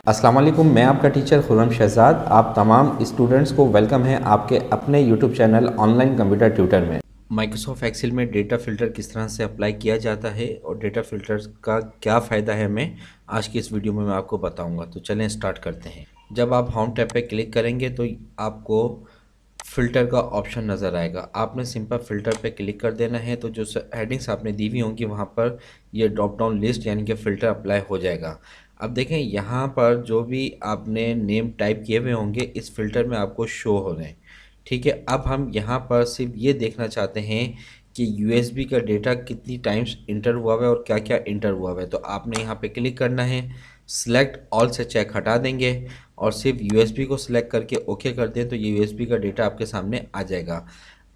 अस्सलाम वालेकुम, मैं आपका टीचर खुर्रम शहजाद। आप तमाम स्टूडेंट्स को वेलकम है आपके अपने YouTube channel online computer tutor में। माइक्रोसॉफ्ट एक्सेल में डेटा फ़िल्टर किस तरह से अप्लाई किया जाता है और डेटा फ़िल्टर का क्या फ़ायदा है हमें, आज की इस वीडियो में मैं आपको बताऊंगा। तो चलें स्टार्ट करते हैं। जब आप होम टैब पे क्लिक करेंगे तो आपको फ़िल्टर का ऑप्शन नज़र आएगा। आपने सिंपल फ़िल्टर पे क्लिक कर देना है, तो जो हेडिंग्स आपने दी हुई होंगी वहाँ पर ये ड्रॉप डाउन लिस्ट यानी कि फ़िल्टर अप्लाई हो जाएगा। अब देखें यहाँ पर जो भी आपने नेम टाइप किए हुए होंगे इस फ़िल्टर में आपको शो हो रहे हैं। ठीक है, अब हम यहाँ पर सिर्फ ये देखना चाहते हैं कि यूएसबी का डेटा कितनी टाइम्स इंटर हुआ है और क्या क्या इंटर हुआ है। तो आपने यहाँ पे क्लिक करना है, सिलेक्ट ऑल से चेक हटा देंगे और सिर्फ यूएसबी को सिलेक्ट करके ओके कर दें तो ये यूएसबी का डेटा आपके सामने आ जाएगा।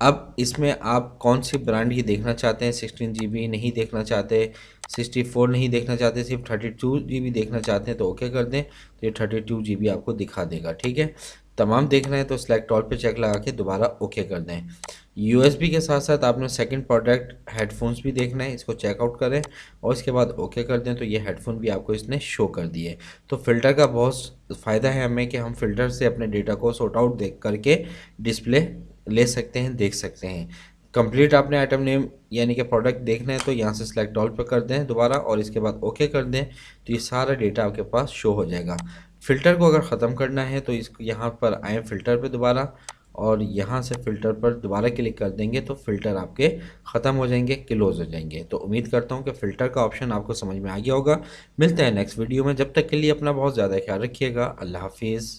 अब इसमें आप कौन सी ब्रांड की देखना चाहते हैं, 16 GB नहीं देखना चाहते, 64 नहीं देखना चाहते, सिर्फ 32 GB देखना चाहते हैं तो ओके कर दें तो ये 32 GB आपको दिखा देगा। ठीक है, तमाम देखना है तो सिलेक्ट ऑल पे चेक लगा के दोबारा ओके कर दें। यूएसबी के साथ साथ आपने सेकंड प्रोडक्ट हेडफोन्स भी देखना है, इसको चेकआउट करें और इसके बाद ओके कर दें तो ये हेडफोन भी आपको इसने शो कर दिए। तो फ़िल्टर का बहुत फ़ायदा है हमें कि हम फ़िल्टर से अपने डेटा को सॉर्ट आउट देख करके डिस्प्ले ले सकते हैं, देख सकते हैं। कंप्लीट आपने आइटम नेम यानी कि प्रोडक्ट देखना है तो यहाँ से सिलेक्ट ऑल पर कर दें दोबारा और इसके बाद ओके कर दें तो ये सारा डेटा आपके पास शो हो जाएगा। फ़िल्टर को अगर ख़त्म करना है तो इसको यहाँ पर आए फ़िल्टर पे दोबारा और यहाँ से फ़िल्टर पर दोबारा क्लिक कर देंगे तो फ़िल्टर आपके ख़त्म हो जाएंगे, क्लोज़ हो जाएंगे। तो उम्मीद करता हूँ कि फ़िल्टर का ऑप्शन आपको समझ में आ गया होगा। मिलते हैं नेक्स्ट वीडियो में, जब तक के लिए अपना बहुत ज़्यादा ख्याल रखिएगा। अल्लाह हाफिज़।